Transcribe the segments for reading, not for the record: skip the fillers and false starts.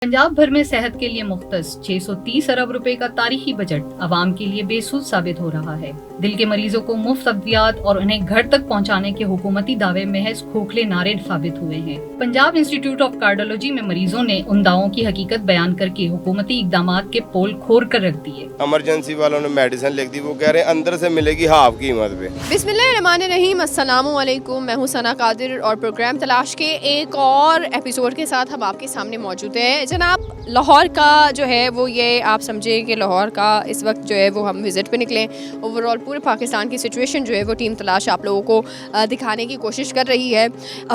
पंजाब भर में सेहत के लिए मुख्तस 630 अरब रुपए का तारीखी बजट आवाम के लिए बेसूद साबित हो रहा है। दिल के मरीजों को मुफ्त अद्वियात और उन्हें घर तक पहुंचाने के हुकूमती दावे महज खोखले नारे साबित हुए हैं। पंजाब इंस्टीट्यूट ऑफ कार्डियोलॉजी में मरीजों ने उन दावों की हकीकत बयान करके हुकूमती इकदाम के पोल खोल कर रख दिए। इमरजेंसी वालों ने मेडिसिन लिख दी, वो कह रहे हैं अंदर से मिलेगी हाफ कीमत पे। बिस्मिल्लाहिर्रहमानिर्रहीम, अस्सलामु अलैकुम। मैं हूं सना कादिर और प्रोग्राम तलाश के एक और एपिसोड के साथ हम आपके सामने मौजूद हैं। जनाब, लाहौर का जो है वो ये आप समझें कि लाहौर का इस वक्त जो है वो हम विज़िट पे निकले। ओवरऑल पूरे पाकिस्तान की सिचुएशन जो है वो टीम तलाश आप लोगों को दिखाने की कोशिश कर रही है।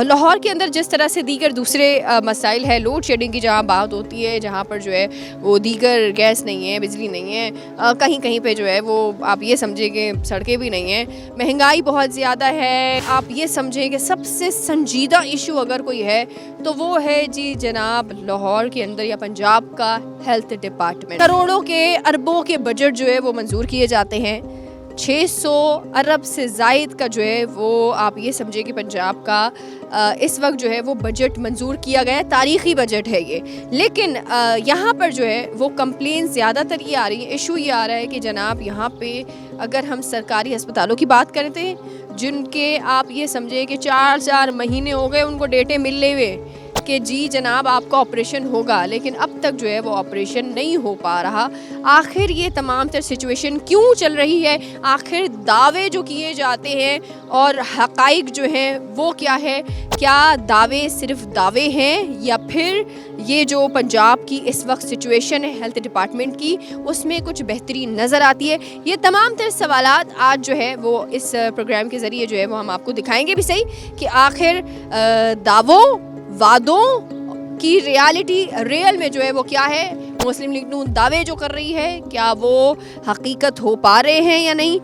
लाहौर के अंदर जिस तरह से दीगर दूसरे मसाइल है, लोड शेडिंग की जहाँ बात होती है, जहाँ पर जो है वो दीगर गैस नहीं है, बिजली नहीं है, कहीं कहीं पे जो है वो आप ये समझें कि सड़कें भी नहीं हैं, महंगाई बहुत ज़्यादा है। आप ये समझें कि सबसे संजीदा इशू अगर कोई है तो वो है जी जनाब लाहौर के अंदर या पंजाब का हेल्थ डिपार्टमेंट। करोड़ों के अरबों के बजट जो है वो मंजूर किए जाते हैं। 600 अरब से ज़ायद का जो है वो आप ये समझे कि पंजाब का इस वक्त जो है वो बजट मंजूर किया गया है, तारीख़ी बजट है ये। लेकिन यहाँ पर जो है वो कंप्लेन ज़्यादातर ये आ रही है, इशू ये आ रहा है कि जनाब यहाँ पे अगर हम सरकारी अस्पतालों की बात करते हैं जिनके आप ये समझे कि 4 महीने हो गए उनको डेटे मिलने हुए कि जी जनाब आपका ऑपरेशन होगा, लेकिन अब तक जो है वो ऑपरेशन नहीं हो पा रहा। आखिर ये तमाम तर सिचुएशन क्यों चल रही है? आखिर दावे जो किए जाते हैं और हक़ाइक़ जो हैं वो क्या है? क्या दावे सिर्फ दावे हैं या फिर ये जो पंजाब की इस वक्त सिचुएशन है हेल्थ डिपार्टमेंट की उसमें कुछ बेहतरी नज़र आती है? ये तमाम तर सवालात आज जो है वो इस प्रोग्राम के ज़रिए जो है वो हम आपको दिखाएंगे भी सही कि आखिर दावों वादों की रियल में जो है वो क्या है। मुस्लिम लीग नून दावे जो कर रही है क्या वो हकीकत हो पा रहे हैं या नहीं?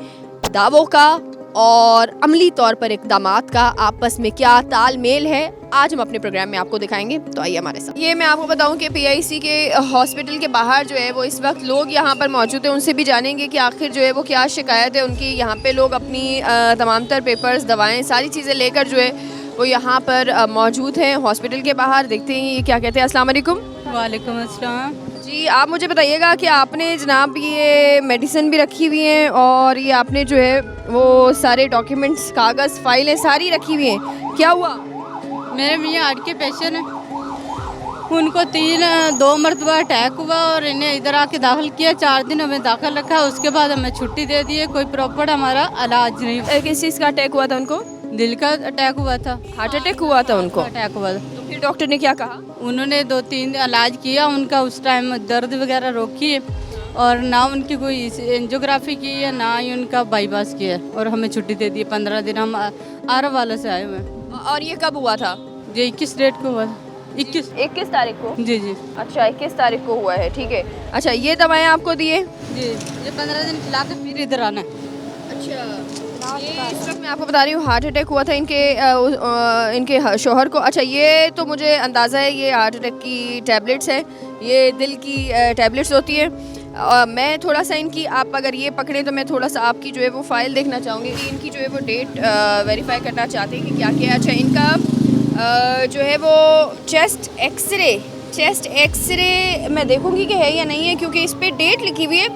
दावों का और अमली तौर पर इक़दामात का आपस में क्या तालमेल है, आज हम अपने प्रोग्राम में आपको दिखाएंगे। तो आइए हमारे साथ। ये मैं आपको बताऊं कि PIC के हॉस्पिटल के बाहर जो है वो इस वक्त लोग यहाँ पर मौजूद हैं। उनसे भी जानेंगे कि आखिर जो है वो क्या शिकायत है उनकी। यहाँ पे लोग अपनी तमाम तर पेपर्स, दवाएँ, सारी चीज़ें लेकर जो है वो यहाँ पर मौजूद हैं हॉस्पिटल के बाहर। देखते हैं ये क्या कहते हैं। अस्सलाम वालेकुम। वालेकुम अस्सलाम। जी, आप मुझे बताइएगा कि आपने जनाब ये मेडिसिन भी रखी हुई हैं और ये आपने जो है वो सारे डॉक्यूमेंट्स, कागज़, फाइलें सारी रखी हुई हैं, क्या हुआ? मेरे मियाँ हार्ट के पेशेंट हैं, उनको 2 मरतबा अटैक हुआ और इन्हें इधर आके दाखिल किया। 4 दिन हमें दाखिल रखा, उसके बाद हमें छुट्टी दे दी है। कोई प्रॉपर हमारा इलाज नहीं। किस चीज़ का अटैक हुआ था उनको? दिल का अटैक हुआ था। हार्ट अटैक हुआ था उनको? अटैक हुआ था। तो फिर डॉक्टर ने क्या कहा? उन्होंने 2-3 इलाज किया, उनका उस टाइम दर्द वगैरह रोकी है और ना उनकी कोई एंजियोग्राफी की है ना ही उनका बाईपास किया है और हमें छुट्टी दे दी। 15 दिन हम आरव वाले से आए हुए हैं। और ये कब हुआ था? ये 21 डेट को हुआ था। 21 तारीख को? जी जी। अच्छा, 21 तारीख को हुआ है, ठीक है। अच्छा, ये दवाएं आपको दिए? जी, ये 15 दिन खिला के फिर इधर आना है। अच्छा, ये इस वक्त मैं आपको बता रही हूँ हार्ट अटैक हुआ था इनके शौहर को। अच्छा, ये तो मुझे अंदाज़ा है ये हार्ट अटैक की टैबलेट्स हैं, ये दिल की टैबलेट्स होती है। मैं थोड़ा सा इनकी, आप अगर ये पकड़ें तो मैं थोड़ा सा आपकी जो है वो फ़ाइल देखना चाहूँगी। इनकी जो है वो डेट वेरीफाई करना चाहते हैं कि क्या क्या। अच्छा, इनका जो है वो चेस्ट एक्सरे मैं देखूँगी कि है या नहीं है, क्योंकि इस पर डेट लिखी हुई है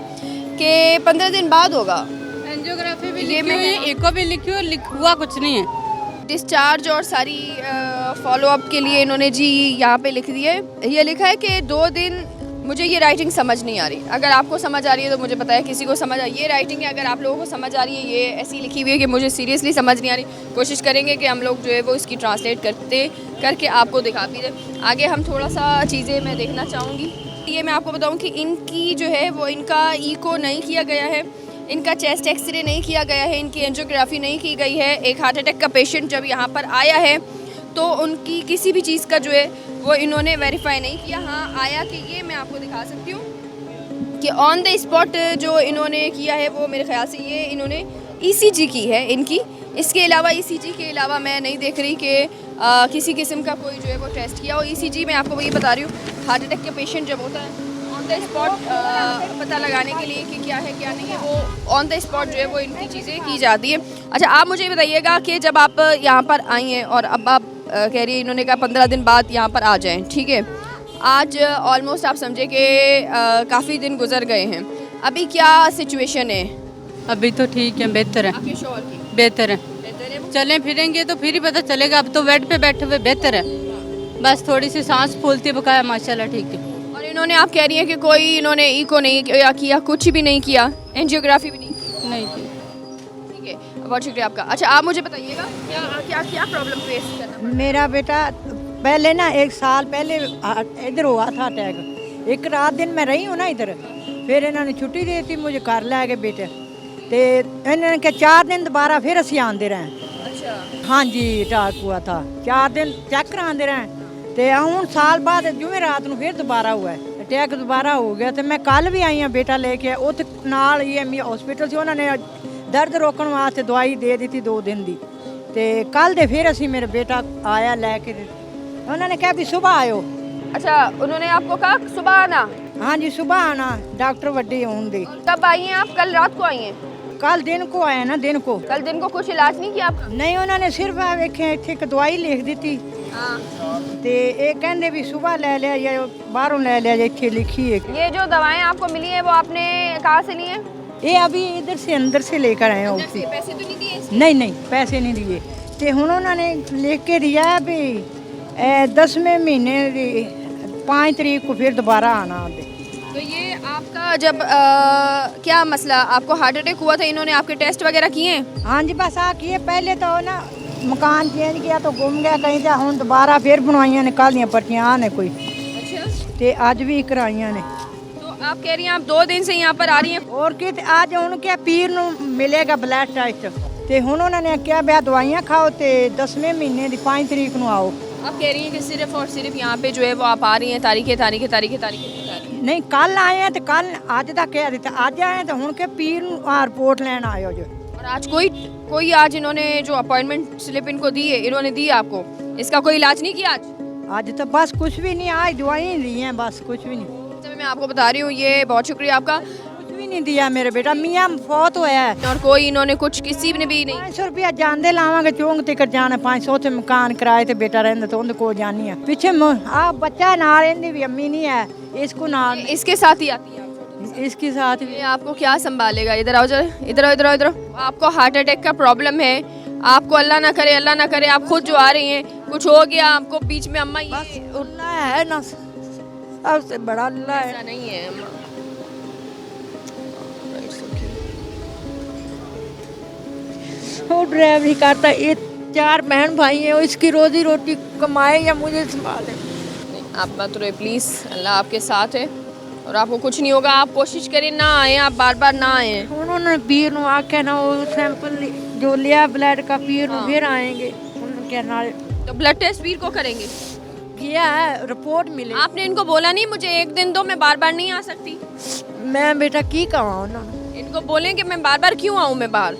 कि 15 दिन बाद होगा। एंजियोग्राफी भी लिखी हुई है, एको भी लिखी हुई, हुआ कुछ नहीं है। डिस्चार्ज और सारी फॉलो अप के लिए इन्होंने जी यहाँ पे लिख दिया है। ये लिखा है कि 2 दिन। मुझे ये राइटिंग समझ नहीं आ रही, अगर आपको समझ आ रही है तो मुझे बताया, किसी को समझ आ ये राइटिंग है, अगर आप लोगों को समझ आ रही है, ये ऐसी लिखी हुई है कि मुझे सीरियसली समझ नहीं आ रही। कोशिश करेंगे कि हम लोग जो है वो इसकी ट्रांसलेट करके आपको दिखा भी दें। आगे हम थोड़ा सा चीज़ें मैं देखना चाहूँगी। ये मैं आपको बताऊँ कि इनकी जो है वो इनका ईको नहीं किया गया है, इनका चेस्ट एक्सरे नहीं किया गया है, इनकी एंजियोग्राफी नहीं की गई है। एक हार्ट अटैक का पेशेंट जब यहाँ पर आया है तो उनकी किसी भी चीज़ का जो है वो इन्होंने वेरीफाई नहीं किया। हाँ, आया कि ये मैं आपको दिखा सकती हूँ कि ऑन द स्पॉट जो इन्होंने किया है वो मेरे ख्याल से ये इन्होंने ECG की है इनकी। इसके अलावा ECG के अलावा मैं नहीं देख रही कि किसी किस्म का कोई जो है वो टेस्ट किया हो। ECG मैं आपको वही बता रही हूँ, हार्ट अटैक का पेशेंट जब होता है ऑन द स्पॉट पता लगाने के लिए कि क्या है क्या नहीं है, वो ऑन द स्पॉट जो है वो इनकी चीज़ें की जाती है। अच्छा, आप मुझे बताइएगा कि जब आप यहाँ पर आई हैं और अब आप कह रही है इन्होंने कहा 15 दिन बाद यहाँ पर आ जाएं, ठीक है, आज ऑलमोस्ट आप समझे कि काफ़ी दिन गुजर गए हैं, अभी क्या सिचुएशन है अभी तो ठीक है, बेहतर है, आपके शौहर की? बेहतर है। बेहतर है वो? चलें फिरेंगे तो फिर ही पता चलेगा। अब तो बेड पे बैठे हुए बेहतर है, बस थोड़ी सी सांस फूलती बकाया माशाल्लाह ठीक है। और इन्होंने, आप कह रही हैं कि कोई इन्होंने इको नहीं किया, कुछ भी नहीं किया, एंजियोग्राफी भी नहीं की? नहीं जी। ठीक है, बहुत शुक्रिया आपका। अच्छा आप मुझे बताइएगा क्या क्या क्या प्रॉब्लम फेस करना पड़ा? मेरा बेटा पहले ना 1 साल पहले इधर हुआ था अटैक। एक रात दिन मैं रही हूँ ना इधर, फिर इन्होंने छुट्टी दी थी, मुझे घर लै गए बेटे, तो इन्होंने कहा 4 दिन दोबारा फिर असी आते रहे। अच्छा, हाँ जी अटैक हुआ था, 4 दिन चेक कराते रहे, तो हूँ साल बाद जुमे रात को फिर दोबारा हुआ है, अटैक दोबारा हो गया। तो मैं कल भी आई हाँ बेटा लेके, उत नाल EME हॉस्पिटल से उन्होंने दर्द रोकने वास्ते दवाई दे दी थी 2 दिन की, तो कल दे फिर असी मेरा बेटा आया लैके, उन्होंने कहा भी सुबह आयो। अच्छा उन्होंने आपको कहा सुबह आना? हाँ जी सुबह आना, डॉक्टर वड्डी होंगे। कब आई हैं आप? कल रात को आई हैं? कल दिन को आया ना, दिन को। कल दिन को कुछ इलाज नहीं किया आपका? नहीं उन्होंने सिर्फ वेखे इतने एक दवाई लिख दी थी, हाँ। तो ये कहते भी सुबह ले लिया या बाहरों ले लिया, इतने लिखी है। ये जो दवाएं आपको मिली हैं वो आपने कहाँ से ली हैं? ये अभी इधर से अंदर से लेकर आए हैं अंदर ऑफिस। से? पैसे तो नहीं दिए इसके? नहीं पैसे नहीं दिए, तो हुण उन्होंने लिख के दिया है भी 10वें महीने 5 तारीख को फिर दोबारा आना आते। तो ये आपका जब क्या मसला, आपको हार्ट अटैक हुआ था, इन्होंने आपके टेस्ट वगैरह किए हैं? हाँ जी बस आ किए, पहले तो ना मकान चेंज किया तो गुम गया कहीं था, हूँ दोबारा फिर बनवाइया ने कालियाँ पर्चियाँ आने कोई, अच्छा, तो अज भी कराइया ने। तो आप कह रही हैं आप 2 दिन से यहाँ पर आ रही हैं? और कि आज हूँ क्या पीर नूं मिलेगा ब्लड टेस्ट, तो हूँ उन्होंने क्या ब्याह दवाइयाँ खाओ, तो 10वें महीने की 5 तारीख को आओ। आप कह रही हैं कि सिर्फ और सिर्फ यहाँ पे जो है वो आप आ रही हैं तारीख नहीं कल आए हैं, तो कल अज का कह दिता, अज आए हैं तो हूँ के पीर रिपोर्ट लैन आयो जो। और आज कोई आज इन्होंने जो अपॉइंटमेंट स्लिप इनको दी है, इन्होंने दी आपको, इसका कोई इलाज नहीं किया आज? तो बस कुछ भी नहीं, आज दवाइयाँ दी हैं बस, कुछ भी नहीं। तो मैं आपको बता रही हूँ, ये बहुत शुक्रिया आपका। कुछ भी नहीं दिया मेरे बेटा, मियाँ फौत होया है। और कोई इन्होंने कुछ किसी ने भी नहीं? 500 रुपया जानते लावांगे चौंक तक जाना, 500 ते मकान किराए ते बेटा रहंदा तो उनके को जानी है। पीछे आ बच्चा नाल इहदी भी अम्मी नहीं है, इसको नाल इसके साथ ही आती है? इसके साथ भी। ये आपको क्या संभालेगा? इधर आओ जरा, इधर। आपको हार्ट अटैक का प्रॉब्लम है, आपको अल्लाह ना करे आप खुद जो आ रही हैं, कुछ हो गया आपको बीच में, अम्मा ये अल्लाह है ना, सबसे बड़ा अल्लाह है। ऐसा नहीं है अम्मा। वो ड्राइवरी करता, ये 4 बहन भाई हैं, इसकी रोजी रोटी कमाए या मुझे संभाले। आप मत रोए प्लीज़, अल्लाह आपके साथ है और आपको कुछ नहीं होगा। आप कोशिश करें ना आए, आप बार ना आए। उन्होंने पीर नु आख्या ना, वो सैंपल जो लिया ब्लड का, पीर नु फिर आएंगे, उन्होंने क्या नाल तो ब्लड टेस्ट वीर को करेंगे? किया है, रिपोर्ट मिले। आपने इनको बोला नहीं मुझे 1 दिन दो, मैं बार नहीं आ सकती? मैं बेटा की कहा उन्होंने, इनको बोलें कि मैं बार क्यों आऊँ, मैं बार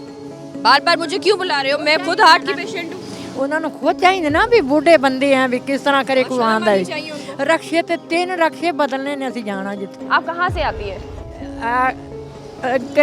मुझे क्यों बुला रहे हो? मैं खुद हार्ट की पेशेंट हूँ। उन्होंने खुद चाहिए ना भी बूढ़े बंदे हैं भी किस तरह करे कोई आंदा माशाल्लाह चाहिए उनको। है। रक्शे ते 3 रक्शे बदलने ने असी जाना जिथे आप कहाँ से आती है?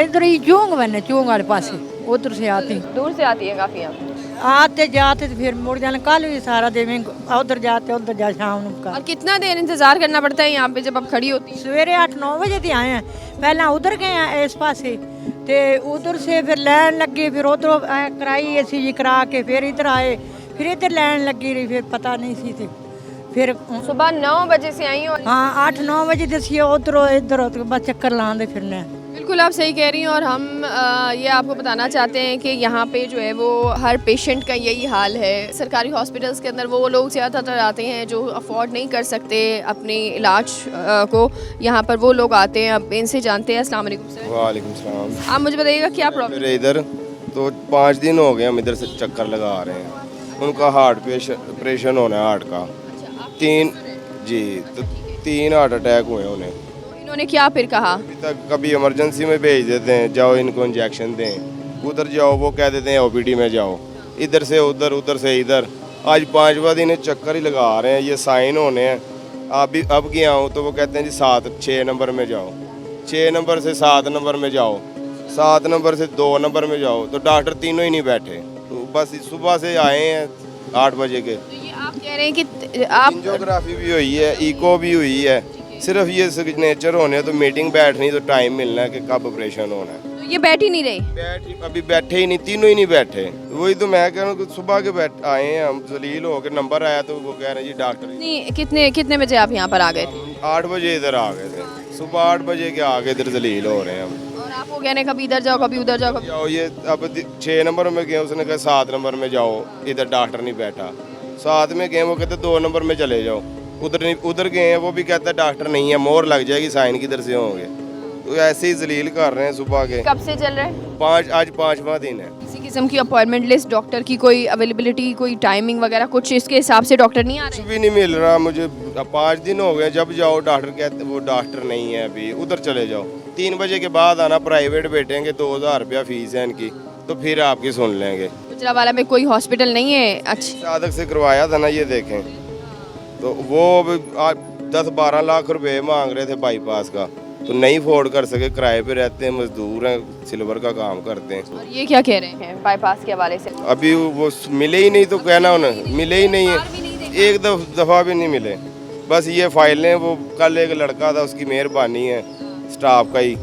इधर ही चोंग बने, चोंग वाले पासे उधर से आती, दूर से आती है काफ़ी? आप आते जाते तो फिर मुड़ जाने, कल भी सारा दिन उधर जाते उधर जा, शाम को और कितना देर इंतजार करना पड़ता है यहाँ पे जब आप खड़ी होती हैं? सवेरे 8-9 बजे ते आए हैं, पहला उधर गए हैं इस पासे, ते उधर से फिर लैन लगी, फिर उधर कराई ECG करा के फिर इधर आए, फिर इधर लैन लगी रही, फिर पता नहीं सी थी, फिर सुबह 9 बजे से आई और हाँ 8-9 बजे दसी उधर इधर बस चक्कर लाते फिरने। बिल्कुल आप सही कह रही हैं। और हम ये आपको बताना चाहते हैं कि यहाँ पे जो है वो हर पेशेंट का यही हाल है। सरकारी हॉस्पिटल्स के अंदर वो लोग ज़्यादातर आते हैं जो अफोर्ड नहीं कर सकते अपने इलाज को, यहाँ पर वो लोग आते हैं। अब इनसे जानते हैं। अस्सलाम वालेकुम सर। वालेकुम सलाम। आप मुझे बताइएगा क्या प्रॉब्लम? मेरे इधर तो 5 दिन हो गए हम इधर से चक्कर लगा रहे हैं। उनका ऑपरेशन होना है हार्ट का, 3 हार्ट अटैक हुए उन्हें। इन्होंने क्या फिर कहा? अभी तक कभी इमरजेंसी में भेज देते हैं, जाओ इनको इंजेक्शन दें, उधर जाओ वो कह देते हैं OPD में जाओ, इधर से उधर, उधर से इधर। आज 5वां दिन चक्कर ही लगा रहे हैं, ये साइन होने हैं। अब गया हूँ तो वो कहते हैं जी 6 नंबर में जाओ, 6 नंबर से 7 नंबर में जाओ, 7 नंबर से 2 नंबर में जाओ। तो डॉक्टर तीनों ही नहीं बैठे, तो बस सुबह से आए हैं 8 बजे के। तो ये आप कह रहे हैं कि आप एंजियोग्राफी भी हुई है, इको भी हुई है, सिर्फ ये सिग्नेचर होने तो मीटिंग बैठनी तो टाइम मिलना है कि कब ऑपरेशन होना है। तो ये बैठ ही नहीं रहे। अभी बैठे ही नहीं, तीनों ही नहीं बैठे। वही तो मैं कह रहा हूँ कि सुबह के आए हैं हम, जलील हो के नंबर आया तो वो कह रहे हैं जी डॉक्टर। कितने बजे आप यहाँ पर आ गए थे? 8 बजे इधर आ गए थे, सुबह 8 बजे के आगे इधर जलील हो रहे हैं हम। और आपको कहने कभी इधर जाओ कभी उधर जाओ कभी। जाओ ये अब 6 नंबर में गए, उसने कहा 7 नंबर में जाओ, इधर डॉक्टर नहीं बैठा। 7 में गए, वो कहते 2 नंबर में चले जाओ। उधर गए हैं, वो भी कहता है डॉक्टर नहीं है, मोहर लग जाएगी, साइन किधर से होंगे। तो ऐसे ही जलील कर रहे हैं सुबह के। कब से चल रहे हैं? आज 5वां दिन है। किसी किस्म की अपॉइंटमेंट लिस्ट, डॉक्टर की कोई अवेलेबिलिटी, कोई टाइमिंग वगैरह कुछ इसके हिसाब से डॉक्टर नहीं आ रहे? कुछ भी नहीं मिल रहा मुझे। 5 दिन हो गए, जब जाओ डॉक्टर कहते वो डॉक्टर नहीं है अभी, उधर चले जाओ। 3 बजे के बाद आना, प्राइवेट बैठेंगे, 2000 रुपया फीस है इनकी, तो फिर आपकी सुन लेंगे। गुजरावाला में कोई हॉस्पिटल नहीं है? अच्छा, साधक से करवाया था ना, ये देखें तो वो 10-12 लाख रुपए मांग रहे थे बाईपास का, तो नहीं अफोर्ड कर सके। किराए पे रहते हैं, मजदूर हैं, सिल्वर का काम करते हैं। और ये क्या कह रहे हैं बाईपास के हवाले से? अभी वो मिले ही नहीं, तो कहना उन्हें मिले ही नहीं है, एक दफ़ा भी नहीं मिले। बस ये फाइलें, वो कल एक लड़का था, उसकी मेहरबानी है स्टाफ का ही,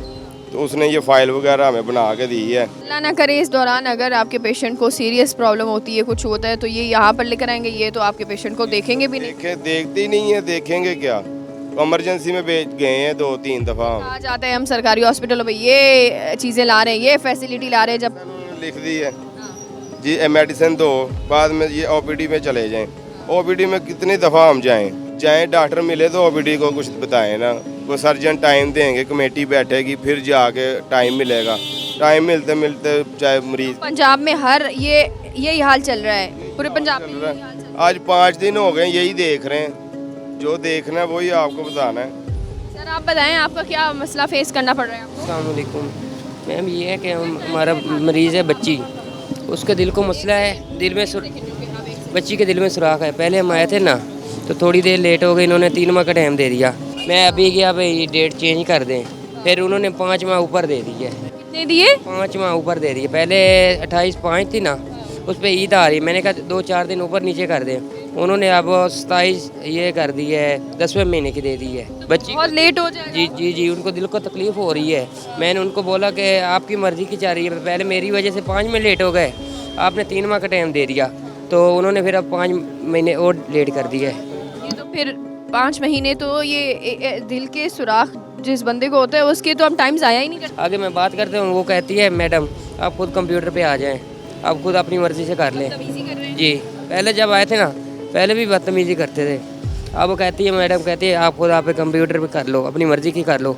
तो उसने ये फाइल वगैरह हमें बना के दी है। अल्लाह ना करे इस दौरान अगर आपके पेशेंट को सीरियस प्रॉब्लम होती है, कुछ होता है, तो ये यहाँ पर लेकर आएंगे, ये तो आपके पेशेंट को देखेंगे भी नहीं। देखते ही नहीं है, देखेंगे क्या। इमरजेंसी में भेज गए हैं 2-3 दफ़ा। आ जाते हैं हम सरकारी हॉस्पिटलों में, ये चीज़ें ला रहे हैं, ये फैसिलिटी ला रहे हैं, जब लिख दी है जी मेडिसिन दो, बाद में ये ओपीडी में चले जाएं। ओपीडी में कितनी दफ़ा हम जाएं डॉक्टर मिले तो ओपीडी को कुछ बताएं ना। वो सर्जन टाइम देंगे, कमेटी बैठेगी, फिर जाके टाइम मिलेगा। टाइम मिलते मिलते चाहे मरीज। पंजाब में हर यही हाल चल रहा है, पूरे पंजाब में यही हाल चल रहा है। आज 5 दिन हो गए यही देख रहे हैं, जो देखना है वही आपको बताना है। सर आप बताएं आपका क्या मसला फेस करना पड़ रहा है आपको? अस्सलाम वालेकुम मैम, ये है कि हमारा मरीज़ है बच्ची, उसके दिल को मसला है, दिल में बच्ची के दिल में सुराख है। पहले हम आए थे ना तो थोड़ी देर लेट हो गई, इन्होंने 3 माह का टाइम दे दिया। मैं अभी गया भाई डेट चेंज कर दें, फिर उन्होंने 5 माह ऊपर दे दी है। कितने दिए? 5 माह ऊपर दे दिए। पहले 28/5 थी ना, उस पर ईद आ रही, मैंने कहा 2-4 दिन ऊपर नीचे कर दें। उन्होंने अब 27 ये कर दी है, 10वें महीने की दे दी है बच्ची। बहुत लेट हो जाएगा। जी जी जी, उनको दिल को तकलीफ़ हो रही है। मैंने उनको बोला कि आपकी मर्ज़ी की जा रही है, पहले मेरी वजह से 5 में लेट हो गए, आपने 3 माह का टाइम दे दिया, तो उन्होंने फिर अब 5 महीने और लेट कर दिया है। ये तो फिर 5 महीने तो ये दिल के सुराख जिस बंदे को होता है उसके तो हम टाइम ज़ाया ही नहीं करते। आगे मैं बात करते हूँ, वो कहती है मैडम आप खुद कंप्यूटर पे आ जाएं, आप खुद अपनी मर्ज़ी से कर लें। जी, पहले जब आए थे ना, पहले भी बदतमीज़ी करते थे। अब वो कहती है मैडम कहती है आप खुद आप कंप्यूटर पे कर लो, अपनी मर्ज़ी की कर लो।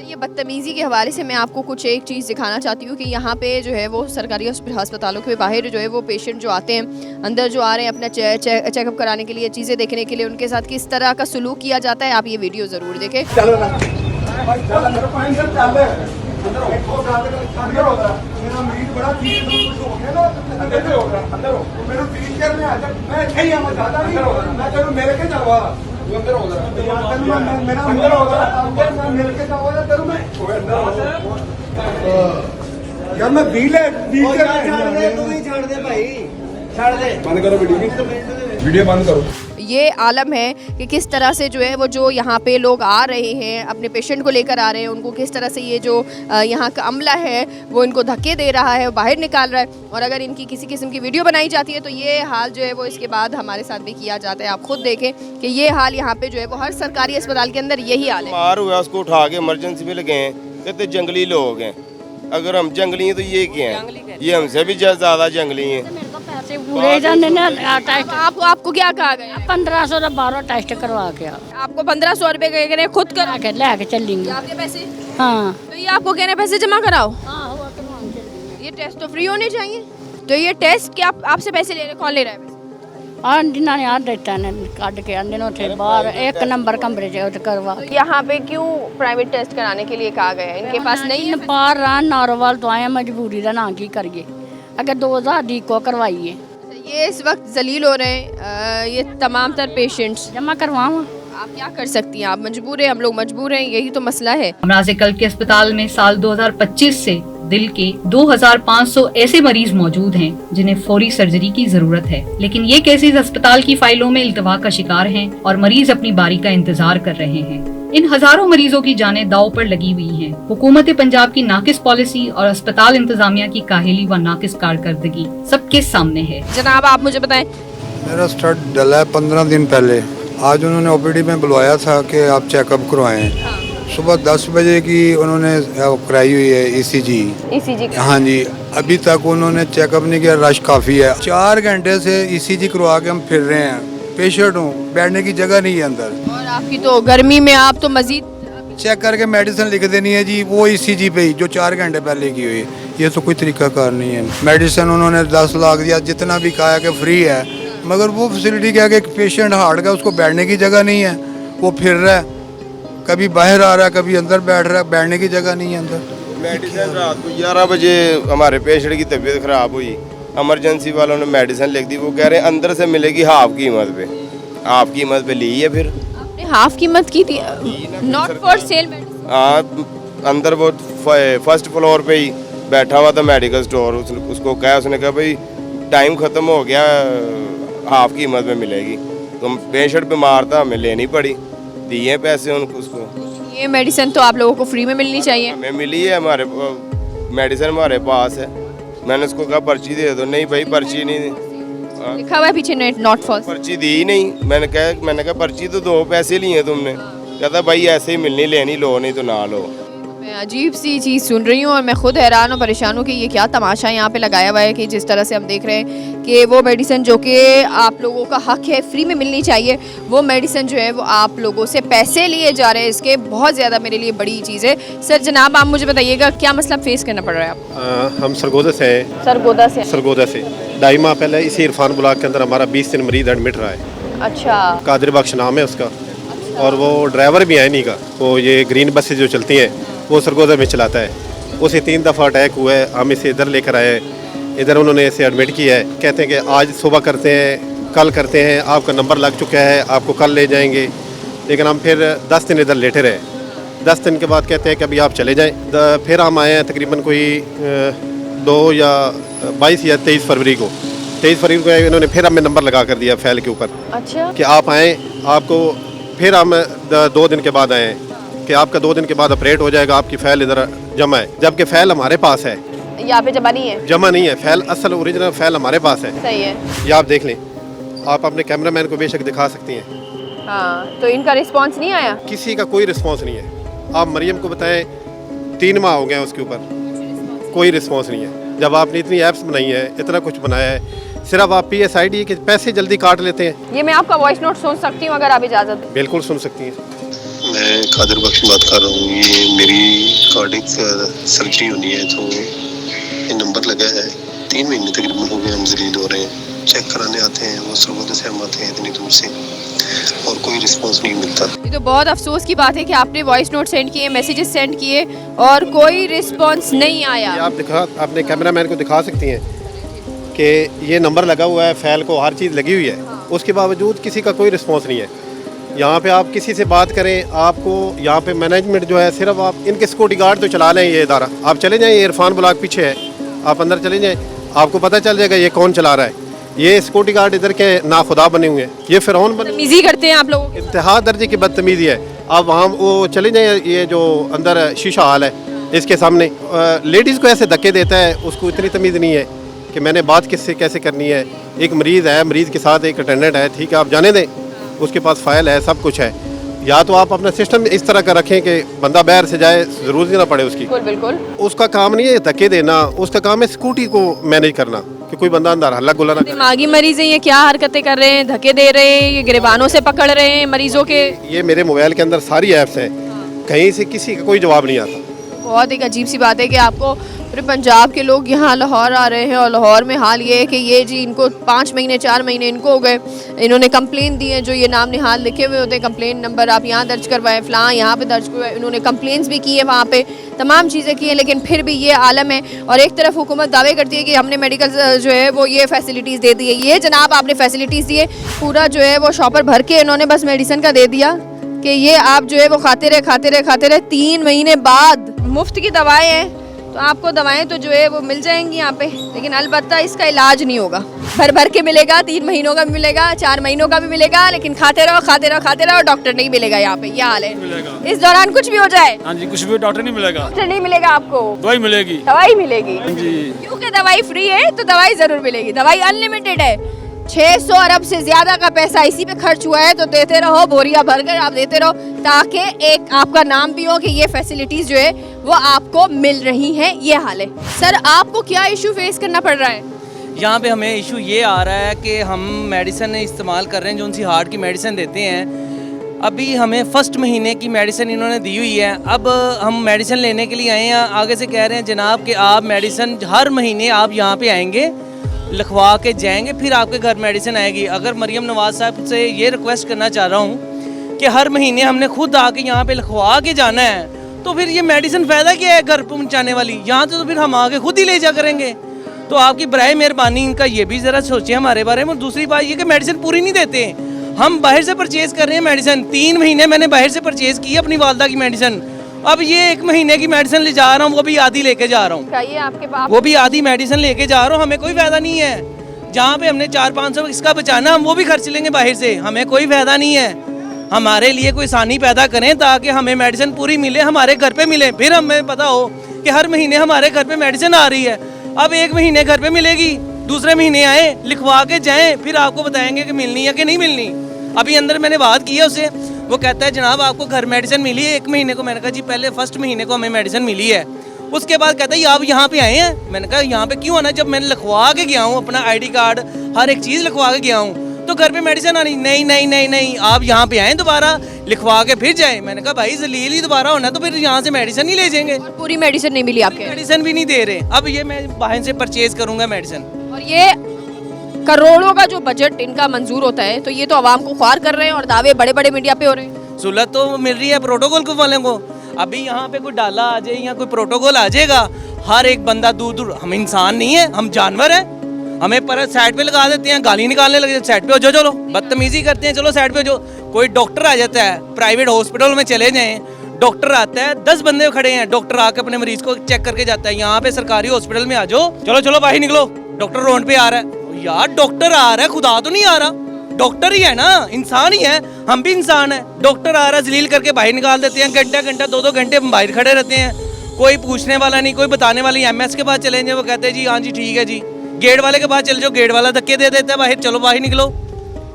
ये बदतमीज़ी के हवाले से मैं आपको कुछ एक चीज़ दिखाना चाहती हूँ कि यहाँ पे जो है वो सरकारी अस्पतालों के बाहर जो है वो पेशेंट जो आते हैं, अंदर जो आ रहे हैं अपना चेकअप कराने के लिए, चीज़ें देखने के लिए, उनके साथ किस तरह का सलूक किया जाता है। आप ये वीडियो ज़रूर देखें। यार मैं बिल है तू ही छोड़ दे भाई, छोड़ दे, बंद करो वीडियो बंद करो। ये आलम है कि किस तरह से जो है वो जो यहाँ पे लोग आ रहे हैं अपने पेशेंट को लेकर आ रहे हैं, उनको किस तरह से ये जो यहाँ का अमला है वो इनको धक्के दे रहा है, बाहर निकाल रहा है। और अगर इनकी किसी किस्म की वीडियो बनाई जाती है तो ये हाल जो है वो इसके बाद हमारे साथ भी किया जाता है। आप खुद देखें कि ये हाल यहाँ पे जो है वो हर सरकारी अस्पताल के अंदर यही हाल है। बीमार हुआ उसको उठा के इमरजेंसी में लगे हैं, कहते जंगली लोग हैं। अगर हम जंगली हैं तो ये क्या है, ये हमसे भी ज़्यादा जंगली हैं। पूरे जाने ना टेस्ट आपको क्या कहा गया? 1500 का 12 टेस्ट करवा के आपको 1500 रुपए कह रहे हैं खुद करा के लेके चलेंगे। आपके पैसे? हाँ तो ये आपको कह रहे हैं पैसे जमा कराओ। हाँ हुआ तो ये टेस्ट तो फ्री होने चाहिए। तो ये टेस्ट क्या आपसे पैसे ले रहे, कौन ले रहा है पैसे? हाँ जिन्होंने याद देता है काट के आंदे थे बाहर 1 नंबर कमरे से करवा के। यहाँ पे क्यों प्राइवेट टेस्ट कराने के लिए कहा गया है? इनके पास नहीं है। पार रान नारोवाल तो आए मजबूरी का ना की करिए, अगर 2000 दी को करवाइए। ये इस वक्त जलील हो रहे हैं ये तमाम तर पेशेंट्स। जमा करवाओ, आप क्या कर सकती हैं, आप मजबूर हैं, हम लोग मजबूर हैं, यही तो मसला है। अमराज कल्ब के अस्पताल में साल 2025 से दिल के 2500 ऐसे मरीज मौजूद हैं जिन्हें फौरी सर्जरी की जरूरत है, लेकिन ये केसेस अस्पताल की फाइलों में इल्तवा का शिकार हैं और मरीज अपनी बारी का इंतजार कर रहे हैं। इन हजारों मरीजों की जानें दांव पर लगी हुई हैं। हुकूमत पंजाब की नाकिस पॉलिसी और अस्पताल इंतजामिया की काहिली व नाकिस कारकर्दगी सबके सामने है। जनाब आप मुझे बताएं। मेरा स्टड डला है 15 दिन पहले। आज उन्होंने ओपीडी में बुलवाया था कि आप चेकअप करवाएं। सुबह 10 बजे की उन्होंने कराई हुई है ईसीजी। हाँ जी, अभी तक उन्होंने चेकअप नहीं किया, रश काफ़ी है। 4 घंटे से ईसीजी करवा के हम फिर रहे हैं। पेशेंट हूँ, बैठने की जगह नहीं है अंदर। और आपकी तो गर्मी में आप तो मजीद चेक करके मेडिसिन लिख देनी है जी, वो ईसीजी पे ही जो 4 घंटे पहले की हुई। ये तो कोई तरीकाकार नहीं है। मेडिसिन उन्होंने 10 लाख दिया, जितना भी कहा कि फ्री है, मगर वो फैसिलिटी क्या है कि पेशेंट हार्ट का उसको बैठने की जगह नहीं है, वो फिर रहा है, कभी बाहर आ रहा है, कभी अंदर बैठ रहा है, बैठने की जगह नहीं है अंदर। मेडिसिन रात को 11 बजे हमारे पेशेंट की तबीयत ख़राब हुई, इमरजेंसी वालों ने मेडिसिन लिख दी। वो कह रहे हैं अंदर से मिलेगी हाफ कीमत पे। हाफ कीमत पे ली है। फिर आपने हाफ कीमत की थी, नॉट फॉर सेल मेडिसिन। हाँ, अंदर वो फर्स्ट फ्लोर पे ही बैठा हुआ था मेडिकल स्टोर। उसको कहा, उसने कहा भाई टाइम ख़त्म हो गया, हाफ कीमत में मिलेगी। तो पेशेंट बीमार था, हमें लेनी पड़ी, दिए पैसे उसको। ये मेडिसिन तो आप लोगों को फ्री में मिलनी चाहिए। हमें मिली है, हमारे मेडिसिन हमारे पास है। मैंने उसको कहा पर्ची दे दो, नहीं भाई पर्ची नहीं दी। लिखा हुआ है पीछे नॉट फॉर। पर्ची दी ही नहीं। मैंने कहा पर्ची तो दो, पैसे लिए तुमने। कहता भाई ऐसे ही मिलनी, लेनी लो, नहीं तो ना लो। मैं अजीब सी चीज़ सुन रही हूँ और मैं खुद हैरान और परेशान हूँ कि ये क्या तमाशा यहाँ पे लगाया हुआ है कि जिस तरह से हम देख रहे हैं कि वो मेडिसिन जो कि आप लोगों का हक है फ्री में मिलनी चाहिए, वो मेडिसिन जो है वो आप लोगों से पैसे लिए जा रहे हैं। इसके बहुत ज़्यादा मेरे लिए बड़ी चीज़ है। सर जनाब आप मुझे बताइएगा क्या मसला फेस करना पड़ रहा है आपको? हम सरगोदा से हैं। सरगोदा से? सरगोदा से 2.5 माह पहले इसी इरफान ब्लॉक के अंदर हमारा 20 दिन मरीज एडमिट रहा है। अच्छा। कादिर बख्श नाम है उसका। और वो ड्राइवर भी है नहीं का, वो ये ग्रीन बसेज जो चलती हैं वो सरगोदा में चलाता है। उसे 3 दफ़ा अटैक हुआ है। हम इसे इधर लेकर आए हैं, इधर उन्होंने इसे एडमिट किया है। कहते हैं कि आज सुबह करते हैं, कल करते हैं, आपका नंबर लग चुका है, आपको कल ले जाएंगे। लेकिन हम फिर 10 दिन इधर लेटे रहे। 10 दिन के बाद कहते हैं कि अभी आप चले जाएँ। फिर हम आए हैं तकरीबन कोई 2 या 22 या 23 फरवरी को। 23 फरवरी को इन्होंने फिर हमें नंबर लगा कर दिया फाइल के ऊपर। अच्छा। कि आप आएँ, आपको फिर हम 2 दिन के बाद आए कि आपका 2 दिन के बाद ऑपरेट हो जाएगा, आपकी फ़ाइल इधर जमा है। जबकि फ़ाइल हमारे पास है, यहाँ पे जमा नहीं है। जमा नहीं है फ़ाइल, असल ओरिजिनल फ़ाइल हमारे पास है। सही है, ये आप देख लें। आप अपने कैमरामैन को बेशक दिखा सकती हैं। हाँ, तो इनका रिस्पांस नहीं आया? किसी का कोई रिस्पांस नहीं है। आप मरियम को बताएं 3 माह हो गए हैं उसके ऊपर, कोई रिस्पांस नहीं है। जब आपने इतनी ऐप्स बनाई है, इतना कुछ बनाया है, सिर्फ आप PSID के पैसे जल्दी काट लेते हैं। ये मैं आपका वॉइस नोट सुन सकती हूँ अगर आप इजाज़त दें? बिल्कुल सुन सकती हैं। मैं कादिर बख्श बात कर रहा हूँ। ये मेरी कार्डिक सर्जरी होनी है, तो ये नंबर लगा है। 3 महीने तकरीबन हो गए हम जलील हो रहे हैं। चेक कराने आते हैं, वो सरगोदा से हम आते हैं इतनी दूर से, और कोई रिस्पांस नहीं मिलता। ये तो बहुत अफसोस की बात है कि आपने वॉइस नोट सेंड किए, मैसेजेस सेंड किए और कोई रिस्पांस नहीं आया। आप अपने कैमरामैन को दिखा सकती हैं कि ये नंबर लगा हुआ है, फाइल को हर चीज़ लगी हुई है, उसके बावजूद किसी का कोई रिस्पांस नहीं है। यहाँ पे आप किसी से बात करें, आपको यहाँ पे मैनेजमेंट जो है, सिर्फ आप इनके सिक्योरिटी गार्ड तो चला लें ये इदारा। आप चले जाएँ, ये इरफान ब्लॉक पीछे है, आप अंदर चले जाएँ, आपको पता चल जाएगा ये कौन चला रहा है। ये सिक्योरिटी गार्ड इधर के नाखुदा बने हुए हैं, ये फिरौन बने, बदतमीजी करते हैं आप लोग, इंतहा दर्जे की बदतमीजी है। आप वहाँ वो चले जाएँ, ये जो अंदर शीशा हाल है इसके सामने लेडीज़ को ऐसे धक्के देता है, उसको इतनी तमीज़ नहीं है कि मैंने बात किससे कैसे करनी है। एक मरीज़ है, मरीज़ के साथ एक अटेंडेंट है, ठीक है आप जाने दें, उसके पास फाइल है, सब कुछ है। या तो आप अपना सिस्टम इस तरह का रखें कि बंदा बाहर से जाए, ज़रूरत ही ना पड़े उसकी। बिल्कुल बिल्कुल। उसका काम नहीं है धक्के देना, उसका काम है स्कूटी को मैनेज करना कि कोई बंदा अंदर हल्ला गुल्ला ना करे। दिमागी मरीज हैं, ये क्या हरकतें कर रहे हैं, धक्के दे रहे हैं, ये गिरबानों से पकड़ रहे हैं मरीजों के। ये मेरे मोबाइल के अंदर सारी ऐप्स हैं, कहीं से किसी का कोई जवाब नहीं आता। बहुत एक अजीब सी बात है कि आपको पूरे पंजाब के लोग यहाँ लाहौर आ रहे हैं और लाहौर में हाल ये है कि ये जी इनको 5 महीने 4 महीने इनको हो गए, इन्होंने कंप्लेन दी है, जो ये नाम निहाल लिखे हुए होते हैं, कंप्लेन नंबर आप यहाँ दर्ज करवाएं, फ़लाँ यहाँ पे दर्ज करवाएं, इन्होंने कंप्लेंट्स भी की है, वहाँ पे तमाम चीज़ें की हैं, लेकिन फिर भी ये आलम है। और एक तरफ हुकूमत दावे करती है कि हमने मेडिकल जो है वो ये फैसिलिटीज़ दे दी है। ये जनाब आपने फैसिलिटीज़ दी है, पूरा जो है वो शॉपर भर के इन्होंने बस मेडिसिन का दे दिया कि ये आप जो है वो खाते रहे 3 महीने बाद मुफ्त की दवाएँ हैं। तो आपको दवाएं तो जो है वो मिल जाएंगी यहाँ पे, लेकिन अलबत्ता इसका इलाज नहीं होगा। भर भर के मिलेगा, 3 महीनों का भी मिलेगा, 4 महीनों का भी मिलेगा, लेकिन खाते रहो खाते रहो खाते रहो, डॉक्टर नहीं मिलेगा यहाँ पे, ये हाल है। इस दौरान कुछ भी हो जाए, हाँ जी, कुछ भी डॉक्टर नहीं मिलेगा, डॉक्टर नहीं मिलेगा आपको, दवाई मिलेगी, दवाई मिलेगी जी, क्योंकि दवाई फ्री है तो दवाई जरूर मिलेगी, दवाई अनलिमिटेड है। 600 अरब से ज्यादा का पैसा इसी पे खर्च हुआ है, तो देते रहो, बोरिया भरकर आप देते रहो, ताकि एक आपका नाम भी हो कि ये फैसिलिटीज जो है वो आपको मिल रही हैं। ये हाल है। सर आपको क्या इशू फेस करना पड़ रहा है? यहाँ पे हमें इशू ये आ रहा है कि हम मेडिसिन इस्तेमाल कर रहे हैं, जो उनसी हार्ट की मेडिसिन देते हैं। अभी हमें फर्स्ट महीने की मेडिसिन इन्होंने दी हुई है। अब हम मेडिसिन लेने के लिए आए हैं, आगे से कह रहे हैं जनाब कि आप मेडिसिन हर महीने आप यहाँ पे आएंगे, लिखवा के जाएंगे, फिर आपके घर मेडिसिन आएगी। अगर मरियम नवाज साहब से ये रिक्वेस्ट करना चाह रहा हूँ कि हर महीने हमने खुद आके यहाँ पे लिखवा के जाना है, तो फिर ये मेडिसिन फ़ायदा क्या है घर पहुँचाने वाली, यहाँ तो फिर हम आके खुद ही ले जा करेंगे। तो आपकी बराए मेहरबानी इनका ये भी ज़रा सोचें हमारे बारे में। और दूसरी बात ये कि मेडिसिन पूरी नहीं देते, हम बाहर से परचेज़ कर रहे हैं मेडिसिन। 3 महीने मैंने बाहर से परचेज़ की अपनी वालदा की मेडिसिन, अब ये 1 महीने की मेडिसिन ले जा रहा हूँ, वो भी आधी लेके जा रहा हूँ, आपके बाप वो भी आधी मेडिसिन लेके जा रहा हूँ। हमें कोई फ़ायदा नहीं है, जहाँ पे हमने 400-500 इसका बचाना हम वो भी खर्च लेंगे बाहर से, हमें कोई फ़ायदा नहीं है। हमारे लिए कोई आसानी पैदा करें ताकि हमें मेडिसिन पूरी मिले, हमारे घर पे मिले, फिर हमें पता हो कि हर महीने हमारे घर पे मेडिसिन आ रही है। अब 1 महीने घर पे मिलेगी, दूसरे महीने आए लिखवा के जाएं, फिर आपको बताएंगे कि मिलनी है कि नहीं मिलनी। अभी अंदर मैंने बात की है उससे, वो कहता है जनाब आपको घर मेडिसिन मिली है 1 महीने को। मैंने कहा जी पहले फर्स्ट महीने को हमें मेडिसिन मिली है, उसके बाद कहता है आप यहाँ पे आए हैं। मैंने कहा यहाँ पे क्यों आना, जब मैंने लिखवा के गया हूँ अपना ID कार्ड हर एक चीज़ लिखवा के गया हूँ, तो घर पे मेडिसिन आनी नहीं नहीं नहीं नहीं, आप यहाँ पे आए दोबारा लिखवा के फिर जाएं। मैंने कहा भाई जलील ही दोबारा होना तो फिर यहाँ से मेडिसिन ही ले जाएंगे। पूरी मेडिसिन नहीं मिली आपके? मेडिसिन भी नहीं दे रहे। अब ये मैं बाहर से परचेज करूंगा मेडिसिन। और ये करोड़ों का जो बजट इनका मंजूर होता है, तो ये तो आवाम को ख्वार कर रहे हैं और दावे बड़े बड़े मीडिया पे हो रहे हैं। सहूलत तो मिल रही है प्रोटोकॉल को वालों को। अभी यहाँ पे कोई डाला आ जाए या कोई प्रोटोकॉल आ जाएगा, हर एक बंदा दूर दूर, हम इंसान नहीं है, हम जानवर हैं, हमें पर साइड पे लगा देते हैं, गाली निकालने लगे, साइड पे हो जाओ, चलो बदतमीजी करते हैं, चलो साइड पे जो। कोई डॉक्टर आ जाता है, प्राइवेट हॉस्पिटल में चले जाएं, डॉक्टर आता है, 10 बंदे खड़े हैं, डॉक्टर आके अपने मरीज को चेक करके जाता है। यहाँ पे सरकारी हॉस्पिटल में आ जाओ, चलो चलो बाहर निकलो, डॉक्टर रोड पे आ रहा है। यार डॉक्टर आ रहा है, खुदा तो नहीं आ रहा, डॉक्टर ही है ना, इंसान ही है, हम भी इंसान है। डॉक्टर आ रहा है, जलील करके बाहर निकाल देते हैं, घंटा घंटा 2-2 घंटे बाहर खड़े रहते हैं, कोई पूछने वाला नहीं, कोई बताने वाला नहीं। MS के पास चले जाए, वो कहते हैं जी हाँ जी ठीक है जी। गेट वाले के पास चले जाओ, गेट वाला धक्के दे देता है बाहर, चलो बाहर निकलो।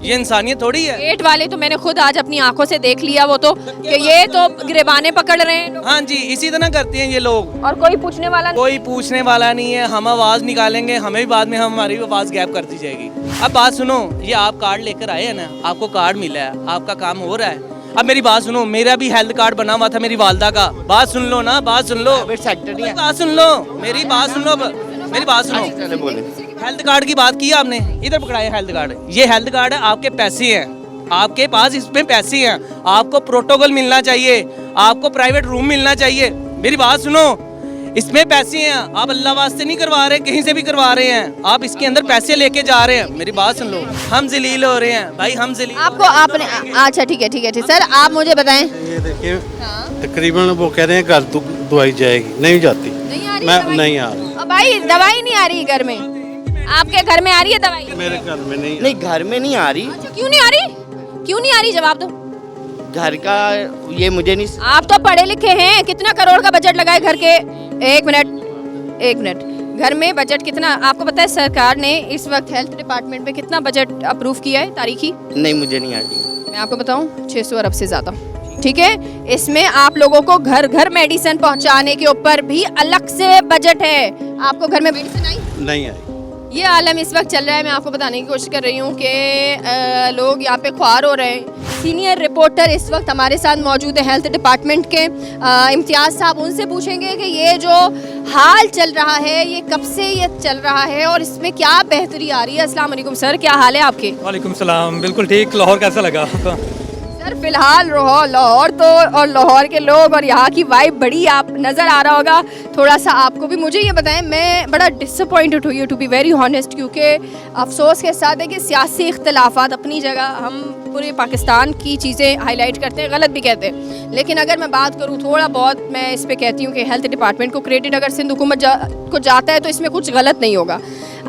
ये इंसानियत थोड़ी है। गेट वाले तो मैंने खुद आज अपनी आंखों से देख लिया, वो तो कि ये तो गिरबाने पकड़ रहे हैं। हाँ जी, इसी तरह करते हैं ये लोग, और कोई पूछने वाला नहीं। कोई पूछने वाला नहीं है। हम आवाज निकालेंगे, हमें भी बाद में हमारी आवाज गैप कर दी जाएगी। अब बात सुनो, ये आप कार्ड लेकर आए हैं ना, आपको कार्ड मिला है, आपका काम हो रहा है। अब मेरी बात सुनो, मेरा भी हेल्थ कार्ड बना हुआ था मेरी वालदा का, बात सुन लो ना, बात सुन लो, बात सुन लो, मेरी बात सुन लो, मेरी बात सुनो। हेल्थ कार्ड की बात की आपने, इधर पकड़ाए हेल्थ कार्ड। ये हेल्थ कार्ड है, आपके पैसे हैं, आपके पास इसमें पैसे हैं, आपको प्रोटोकॉल मिलना चाहिए, आपको प्राइवेट रूम मिलना चाहिए। मेरी बात सुनो, इसमें पैसे हैं, आप अल्लाह वास्ते नहीं करवा रहे, कहीं से भी करवा रहे हैं, आप इसके अंदर पैसे लेके जा रहे हैं। मेरी बात सुन लो, हम जलील हो रहे हैं भाई, हम जलील। आपको आपने अच्छा ठीक है ठीक है ठीक सर, आप मुझे बताएं। ये देखिए तकरीबन वो कह रहे हैं घर दवाई जाएगी, नहीं जाती, मैं नहीं आ रही। भाई दवाई नहीं आ रही घर में, आपके घर में आ रही है दवाई? मेरे घर में नहीं, नहीं घर में नहीं आ रही। अच्छा क्यों नहीं आ रही, क्यों नहीं आ रही, जवाब दो। घर का ये मुझे नहीं। आप तो पढ़े लिखे हैं, कितना करोड़ का बजट लगाए घर के? एक मिनट, घर में बजट कितना आपको पता है? सरकार ने इस वक्त हेल्थ डिपार्टमेंट में कितना बजट अप्रूव किया है तारीखी? नहीं मुझे नहीं आती। मैं आपको बताऊं, 600 अरब से ज्यादा। ठीक है, इसमें आप लोगों को घर घर मेडिसिन पहुंचाने के ऊपर भी अलग से बजट है। आपको घर में मेडिसिन आई? नहीं आई। ये आलम इस वक्त चल रहा है। मैं आपको बताने की कोशिश कर रही हूँ कि लोग यहाँ पे ख्वार हो रहे हैं। सीनियर रिपोर्टर इस वक्त हमारे साथ मौजूद है हेल्थ डिपार्टमेंट के, इम्तियाज़ साहब। उनसे पूछेंगे कि ये जो हाल चल रहा है ये कब से ये चल रहा है और इसमें क्या बेहतरी आ रही है। अस्सलाम वालेकुम सर, क्या हाल है आपके? वालेकुम सलाम, बिल्कुल ठीक। लाहौर कैसा लगा आपको? सर फिलहाल लाहौर तो और लाहौर के लोग और यहाँ की वाइब बड़ी आप नज़र आ रहा होगा थोड़ा सा आपको भी। मुझे ये बताएं, मैं बड़ा डिसअपॉइंटेड हुई हूँ टू बी वेरी हॉनेस्ट, क्योंकि अफसोस के साथ है कि सियासी इख्तलाफात अपनी जगह, हम पूरे पाकिस्तान की चीज़ें हाईलाइट करते हैं, गलत भी कहते हैं, लेकिन अगर मैं बात करूँ थोड़ा बहुत मैं इस पर कहती हूँ कि हेल्थ डिपार्टमेंट को क्रेडिट अगर सिंध हुकूमत को जाता है तो इसमें कुछ गलत नहीं होगा।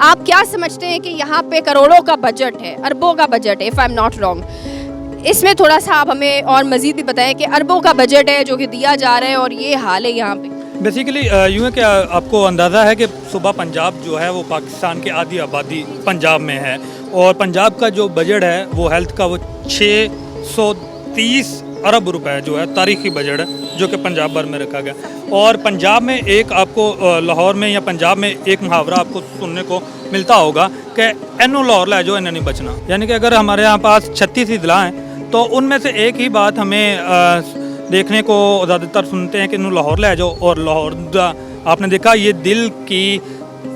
आप क्या समझते हैं कि यहाँ पे करोड़ों का बजट है, अरबों का बजट है, if I am not wrong, इसमें थोड़ा सा आप हमें और मज़ीद भी बताएं कि अरबों का बजट है जो कि दिया जा रहा है और ये हाल है यहाँ पे। बेसिकली यूँ है कि आपको अंदाज़ा है कि सूबा पंजाब जो है वो पाकिस्तान की आधी आबादी पंजाब में है और पंजाब का जो बजट है वो हेल्थ का वो 630 अरब रुपए जो है तारीखी बजट है जो कि पंजाब भर में रखा गया। और पंजाब में एक आपको लाहौर में या पंजाब में एक मुहावरा आपको सुनने को मिलता होगा कि एनो लाहौर लै जो इन्हें नहीं बचना, यानी कि अगर हमारे यहाँ पास 36 अजला हैं तो उनमें से एक ही बात हमें देखने को ज़्यादातर सुनते हैं कि इन्हों लाहौर ले जाओ। और लाहौर आपने देखा ये दिल की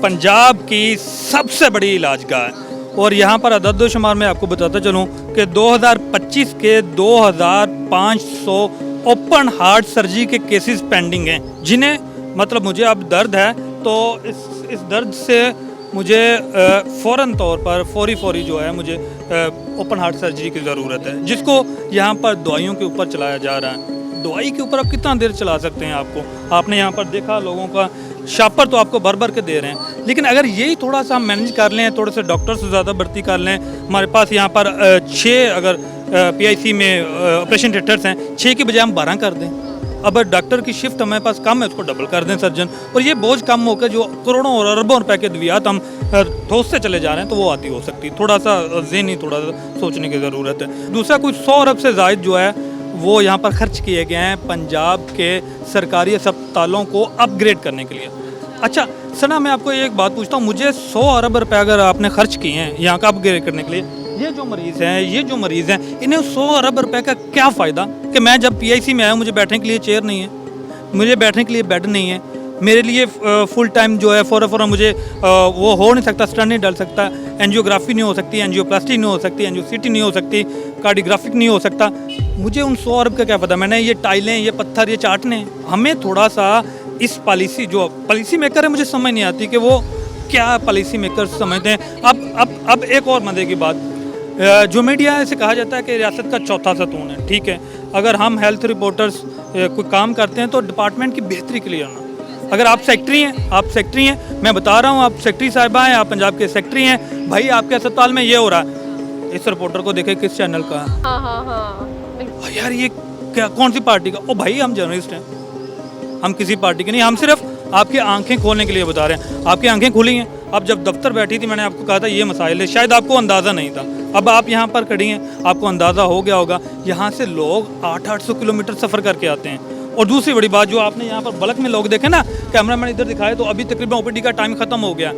पंजाब की सबसे बड़ी इलाजगाह है और यहाँ पर अदद शुमार में आपको बताता चलूँ कि 2025 के 2500 ओपन हार्ट सर्जरी के केसेस पेंडिंग हैं, जिन्हें मतलब मुझे अब दर्द है तो इस दर्द से मुझे फ़ौरन तौर पर फौरी जो है मुझे ओपन हार्ट सर्जरी की ज़रूरत है, जिसको यहाँ पर दवाइयों के ऊपर चलाया जा रहा है। दवाई के ऊपर आप कितना देर चला सकते हैं? आपने यहाँ पर देखा लोगों का शापर तो आपको भर के दे रहे हैं, लेकिन अगर यही थोड़ा सा हम मैनेज कर लें, थोड़े से डॉक्टर्स ज़्यादा भर्ती कर लें, हमारे पास यहाँ पर 6 अगर PIC में ऑपरेशन थिएटर्स हैं, 6 की बजाय हम 12 कर दें। अब डॉक्टर की शिफ्ट हमारे पास कम है, उसको डबल कर दें सर्जन, और ये बोझ कम होकर जो करोड़ों और अरबों रुपए के अद्वियात हम ठोसते चले जा रहे हैं तो वो आती हो सकती। थोड़ा सा ज़हनी थोड़ा सा सोचने की ज़रूरत है। दूसरा कुछ 100 अरब से ज़ायद जो है वो यहाँ पर खर्च किए गए हैं पंजाब के सरकारी अस्पतालों को अपग्रेड करने के लिए। अच्छा सना, मैं आपको एक बात पूछता हूँ, मुझे 100 अरब रुपए अगर आपने खर्च किए हैं यहाँ का अपग्रेड करने के लिए, ये जो मरीज़ हैं इन्हें 100 अरब रुपए का क्या फ़ायदा कि मैं जब PIC में आया मुझे बैठने के लिए चेयर नहीं है, मुझे बैठने के लिए बेड नहीं है, मेरे लिए फुल टाइम जो है फ़ौरन मुझे वो हो नहीं सकता, स्टंट नहीं डाल सकता, एंजियोग्राफी नहीं हो सकती, एंजियोप्लास्टी नहीं हो सकती, एंजियोसिटी नहीं हो सकती, कार्डियोग्राफिक नहीं हो सकता। मुझे उन 100 अरब का क्या पता? मैंने ये टाइलें, ये पत्थर, ये चाटने, हमें थोड़ा सा इस पॉलिसी जो पॉलिसी मेकर है मुझे समझ नहीं आती कि वो क्या पॉलिसी मेकर समझते हैं। अब एक और मज़े की बात, जो मीडिया है इसे कहा जाता है कि रियासत का चौथा सतून है, ठीक है। अगर हम हेल्थ रिपोर्टर्स कोई काम करते हैं तो डिपार्टमेंट की बेहतरी के लिए आना। अगर आप सेक्रेटरी हैं, मैं बता रहा हूँ आप सेक्रेटरी साहिबा हैं, आप पंजाब के सेक्रेटरी हैं, भाई आपके अस्पताल में ये हो रहा है, इस रिपोर्टर को देखे किस चैनल का है। हाँ, यार ये क्या कौन सी पार्टी का? ओ भाई हम जर्नलिस्ट हैं, हम किसी पार्टी के नहीं, हम सिर्फ आपकी आंखें खोलने के लिए बता रहे हैं। आपकी आंखें खुली हैं। अब जब दफ्तर बैठी थी मैंने आपको कहा था ये मसाइल है, शायद आपको अंदाज़ा नहीं था, अब आप यहाँ पर खड़ी हैं, आपको अंदाज़ा हो गया होगा। यहाँ से लोग 800 किलोमीटर सफ़र करके आते हैं। और दूसरी बड़ी बात, जो आपने यहाँ पर बल्क में लोग देखे ना, कैमरामैन इधर दिखाए तो अभी तकरीबन OPD का टाइम ख़त्म हो गया।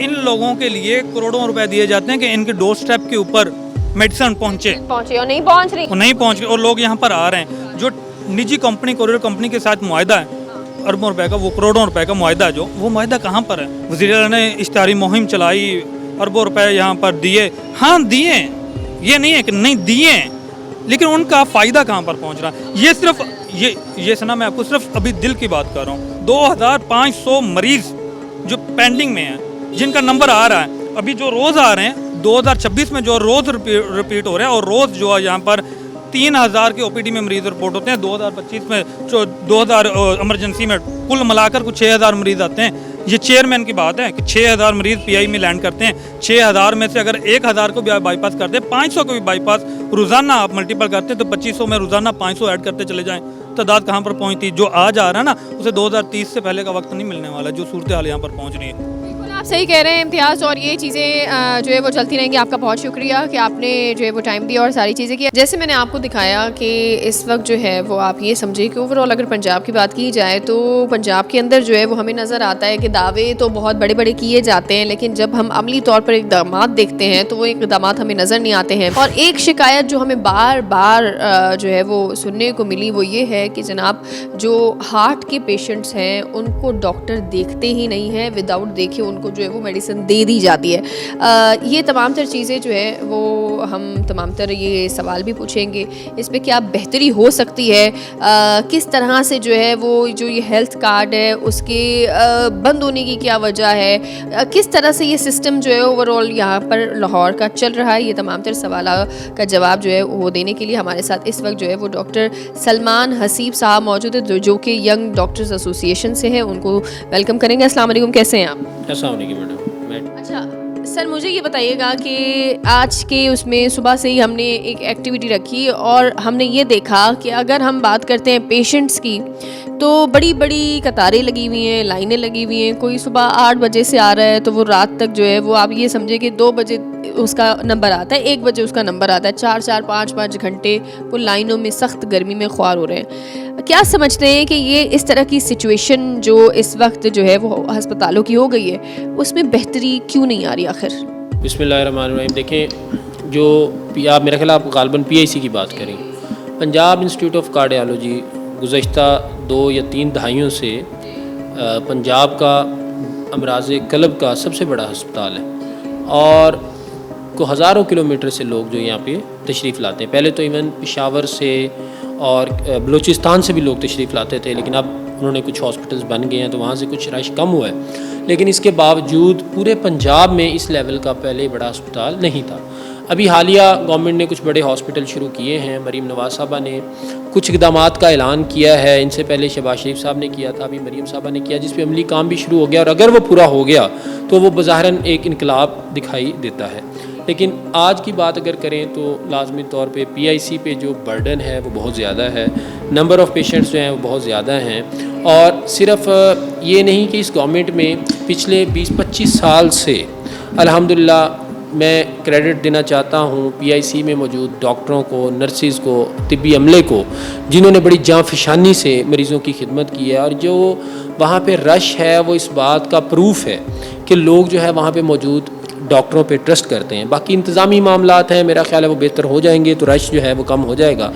इन लोगों के लिए करोड़ों रुपए दिए जाते हैं कि इनके डोर स्टेप के ऊपर मेडिसिन पहुँचे और नहीं पहुँच रही, और लोग यहाँ पर आ रहे हैं। जो निजी कंपनी, कोरियर कंपनी के साथ मुआहदा है अरबों रुपए का, वो करोड़ों रुपए का मुआहदा, जो वो मुआहदा कहाँ पर है? वज़ीर आला ने इश्तिहारी मुहिम चलाई, अरबों रुपए यहाँ पर दिए, हाँ दिए, ये नहीं है कि नहीं दिए, लेकिन उनका फ़ायदा कहाँ पर पहुँच रहा है? ये सिर्फ ये सुना, मैं आपको सिर्फ अभी दिल की बात कर रहा हूँ। 2500 मरीज़ जो पेंडिंग में हैं, जिनका नंबर आ रहा है, अभी जो रोज़ आ रहे हैं 2026 में जो रोज़ रिपीट हो रहे हैं, और रोज़ जो है यहाँ पर 3000 के OPD में मरीज़ रिपोर्ट होते हैं। 2025 में जो 2000 इमरजेंसी में कुल मिलाकर कुछ 6000 मरीज़ आते हैं। ये चेयरमैन की बात है कि 6000 मरीज़ PI में लैंड करते हैं। 6000 में से अगर 1000 को भी आप बाईपास करते हैं, 500 को भी बाईपास रोज़ाना आप मल्टीपल करते हैं तो 2500 में रोज़ाना 500 ऐड करते चले जाएँ, तादाद कहाँ पर पहुँचती? जो आज आ रहा है ना, उसे 2030 से पहले का वक्त नहीं मिलने वाला, जो सूरत हाल यहाँ पर पहुँच रही है। आप सही कह रहे हैं इम्तियाज़, और ये चीज़ें जो है वो चलती रहेंगी। आपका बहुत शुक्रिया कि आपने जो है वो टाइम दिया और सारी चीज़ें की। जैसे मैंने आपको दिखाया कि इस वक्त जो है वो आप ये समझिए कि ओवरऑल अगर पंजाब की बात की जाए तो पंजाब के अंदर जो है वो हमें नज़र आता है कि दावे तो बहुत बड़े बड़े किए जाते हैं, लेकिन जब हम अमली तौर पर इक़दामात देखते हैं तो वो इक़दामात हमें नज़र नहीं आते हैं। और एक शिकायत जो हमें बार बार जो है वो सुनने को मिली वो ये है कि जनाब जो हार्ट के पेशेंट्स हैं उनको डॉक्टर देखते ही नहीं हैं, विदाउट देखे उनको जो है वो मेडिसिन दे दी जाती है। ये तमाम तर चीज़ें जो है वो हम तमाम तर ये सवाल भी पूछेंगे, इस पर क्या बेहतरी हो सकती है, किस तरह से जो है वो जो ये हेल्थ कार्ड है उसके बंद होने की क्या वजह है, किस तरह से ये सिस्टम जो है ओवरऑल यहाँ पर लाहौर का चल रहा है। ये तमाम तर सवाल का जवाब जो है वो देने के लिए हमारे साथ इस वक्त जो है वो डॉक्टर सलमान हसीब साहब मौजूद है, जो कि यंग डॉक्टर्स एसोसिएशन से है। उनको वेलकम करेंगे। अस्सलाम वालेकुम, कैसे हैं आप? अस्सलाम वालेकुम मैडम। अच्छा सर, मुझे ये बताइएगा कि आज के उसमें सुबह से ही हमने एक एक्टिविटी रखी और हमने ये देखा कि अगर हम बात करते हैं पेशेंट्स की तो बड़ी बड़ी कतारें लगी हुई हैं, लाइनें लगी हुई हैं। कोई सुबह 8 बजे से आ रहा है तो वो रात तक जो है वो आप ये समझे कि 2 बजे उसका नंबर आता है, 1 बजे उसका नंबर आता है। 4-4 5-5 घंटे वो लाइनों में सख्त गर्मी में ख्वार हो रहे हैं। क्या समझते हैं कि ये इस तरह की सिचुएशन जो इस वक्त जो है वो अस्पतालों की हो गई है, उसमें बेहतरी क्यों नहीं आ रही आखिर? बिस्मिल्लाहिर्रहमानिर्रहीम। देखें, जो आप मेरा ख्याल आप गालबन PIC की बात करें, पंजाब इंस्टीट्यूट ऑफ कार्डियोलॉजी गुज़श्ता 2 या 3 दहाइयों से पंजाब का अमराज़ कल्ब का सबसे बड़ा अस्पताल है और को हज़ारों किलोमीटर से लोग जो यहाँ पे तशरीफ़ लाते हैं। पहले तो इवन पेशावर से और बलूचिस्तान से भी लोग तशरीफ़ लाते थे, लेकिन अब उन्होंने कुछ हॉस्पिटल्स बन गए हैं तो वहाँ से कुछ रश कम हुआ है। लेकिन इसके बावजूद पूरे पंजाब में इस लेवल का पहले बड़ा अस्पताल नहीं था। अभी हालिया गवर्नमेंट ने कुछ बड़े हॉस्पिटल शुरू किए हैं। मरीम नवाज़ साहबा ने कुछ इक़दामात का ऐलान किया है, इनसे पहले शहबाज शरीफ साहब ने किया था, अभी मरीम साहबा ने किया, जिस पे अमली काम भी शुरू हो गया और अगर वो पूरा हो गया तो वो बज़ाहिरन एक इनकलाब दिखाई देता है। लेकिन आज की बात अगर करें तो लाजमी तौर पे PIC पे जो बर्डन है वो बहुत ज़्यादा है, नंबर ऑफ़ पेशेंट्स जो हैं वो बहुत ज़्यादा हैं। और सिर्फ ये नहीं कि इस गवर्नमेंट में पिछले 20-25 साल से अल्हम्दुलिल्लाह मैं क्रेडिट देना चाहता हूँ PIC में मौजूद डॉक्टरों को, नर्सिस को, तिब्बी अमले को, जिन्होंने बड़ी जाँफशानी से मरीज़ों की खिदमत की है। और जो वहाँ पे रश है वो इस बात का प्रूफ है कि लोग जो है वहाँ पे मौजूद डॉक्टरों पे ट्रस्ट करते हैं। बाकी इंतज़ामी मामलात हैं, मेरा ख्याल है वो बेहतर हो जाएंगे तो रश जो है वो कम हो जाएगा।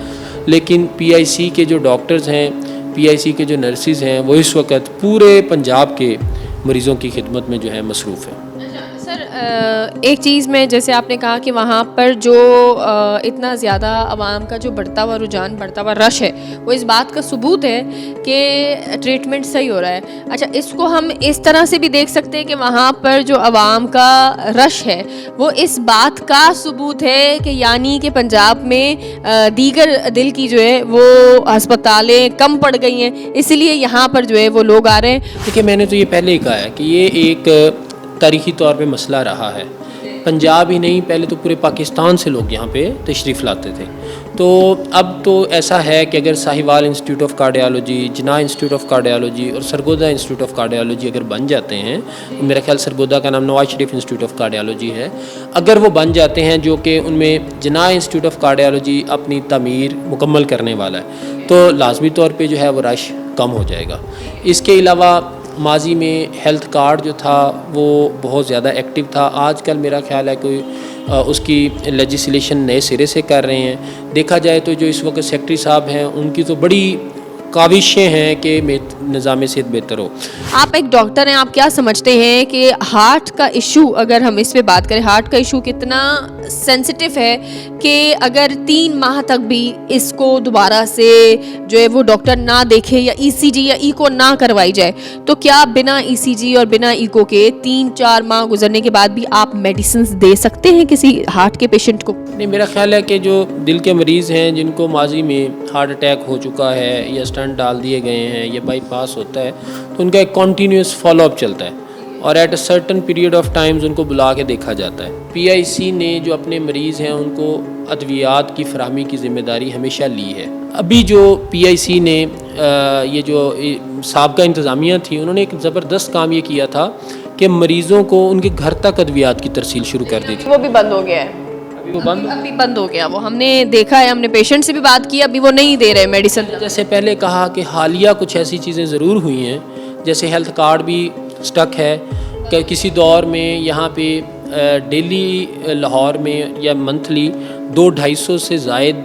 लेकिन PIC के जो डॉक्टर्स हैं, PIC के जो नर्सिस हैं, वो इस वक्त पूरे पंजाब के मरीज़ों की खिदमत में जो है मसरूफ़ है। सर, एक चीज़ में जैसे आपने कहा कि वहाँ पर जो इतना ज़्यादा आवाम का जो बढ़ता हुआ रुझान, बढ़ता हुआ रश है, वो इस बात का सबूत है कि ट्रीटमेंट सही हो रहा है। अच्छा, इसको हम इस तरह से भी देख सकते हैं कि वहाँ पर जो आवाम का रश है वो इस बात का सबूत है कि यानी कि पंजाब में दीगर दिल की जो है वो अस्पतालें कम पड़ गई हैं, इसलिए यहाँ पर जो है वो लोग आ रहे हैं। देखिए, मैंने तो ये पहले ही कहा है कि ये एक तारीख़ी तौर पे मसला रहा है। पंजाब ही नहीं, पहले तो पूरे पाकिस्तान से लोग यहाँ पे तशरीफ़ लाते थे। तो अब तो ऐसा है कि अगर Sahiwal institute of cardiology, Jinnah institute of cardiology और सरगोदा इंस्टीट्यूट ऑफ कार्डियोलॉजी अगर बन जाते हैं, मेरा ख्याल सरगोदा का नाम Nawaz Sharif institute of cardiology है, अगर वो बन जाते हैं, जो कि उनमें जिन्ना इंस्टीट्यूट ऑफ कार्डियोलॉजी अपनी तमीर मुकम्मल करने वाला है, तो लाजमी तौर पर जो है वो रश कम हो जाएगा। इसके अलावा माजी में हेल्थ कार्ड जो था वो बहुत ज़्यादा एक्टिव था। आजकल मेरा ख्याल है कोई उसकी लेजिस्लेशन नए सिरे से कर रहे हैं। देखा जाए तो जो इस वक्त सेक्रेटरी साहब हैं उनकी तो बड़ी काविशें हैं कि निज़ाम सेहत बेहतर हो। आप एक डॉक्टर हैं, आप क्या समझते हैं कि हार्ट का इशू, अगर हम इस पे बात करें, हार्ट का इशू कितना सेंसिटिव है कि अगर 3 माह तक भी इसको दोबारा से जो है वो डॉक्टर ना देखे या ECG या ईको ना करवाई जाए, तो क्या बिना ECG और बिना ईको के 3-4 माह गुजरने के बाद भी आप मेडिसिन दे सकते हैं किसी हार्ट के पेशेंट को? नहीं, मेरा ख्याल है कि जो दिल के मरीज़ हैं जिनको माजी में हार्ट अटैक हो चुका है या स्टंट डाल दिए गए हैं या बाईपास होता है, तो उनका एक कॉन्टीन्यूस फॉलोअप चलता है और at a certain period of times उनको बुला के देखा जाता है। PIC ने जो अपने मरीज़ हैं उनको अद्वियात की फराहमी की ज़िम्मेदारी हमेशा ली है। अभी जो PIC ने ये जो साबका इंतज़ामिया थी, उन्होंने एक ज़बरदस्त काम ये किया था कि मरीज़ों को उनके घर तक अद्वियात की तरसील शुरू कर दी थी। वो भी बंद हो गया है, अभी बंद हो गया। वो हमने देखा है, हमने पेशेंट से भी बात की, अभी वो नहीं दे रहे मेडिसिन। जैसे पहले कहा कि हालिया कुछ ऐसी चीज़ें ज़रूर हुई हैं, जैसे हेल्थ कार्ड भी स्टक है कि किसी दौर में यहाँ पे डेली लाहौर में या मंथली 200-250 से ज़ायद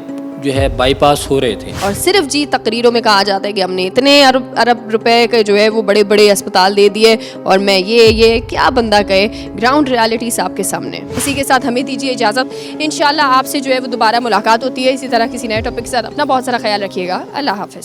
जो है बाईपास हो रहे थे। और सिर्फ जी तकरीरों में कहा जाता है कि हमने इतने अरब रुपए के जो है वो बड़े बड़े अस्पताल दे दिए और मैं ये क्या बंदा कहे, ग्राउंड रियलिटीज आपके सामने। इसी के साथ हमें दीजिए इजाज़त, इंशाल्लाह आपसे जो है वो दोबारा मुलाकात होती है इसी तरह किसी नए टॉपिक के साथ। अपना बहुत सारा ख्याल रखिएगा, अल्लाह हाफ़िज़।